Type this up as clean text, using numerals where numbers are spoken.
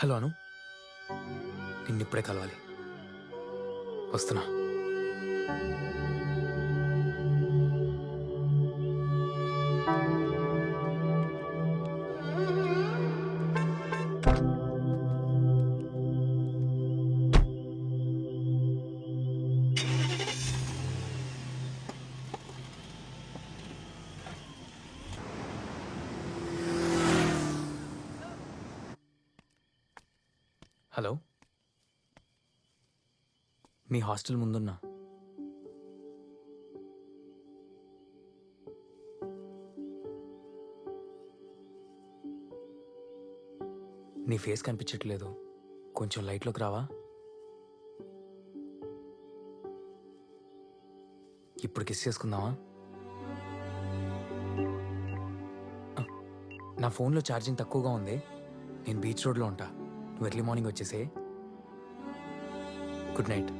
Hello అను, నిన్నిప్పుడే కలవాలి. వస్తున్నా. Hello, మీ hostel ముందున్నా. నీ ఫేస్ కనిపించట్లేదు, కొంచెం లైట్లోకి రావా? ఇప్పుడు కిస్ చేసుకుందామా? నా ఫోన్లో ఛార్జింగ్ తక్కువగా ఉంది, నేను బీచ్ రోడ్లో ఉంటా. నువ్వు ఎర్లీ మార్నింగ్ వచ్చేసే. Good night.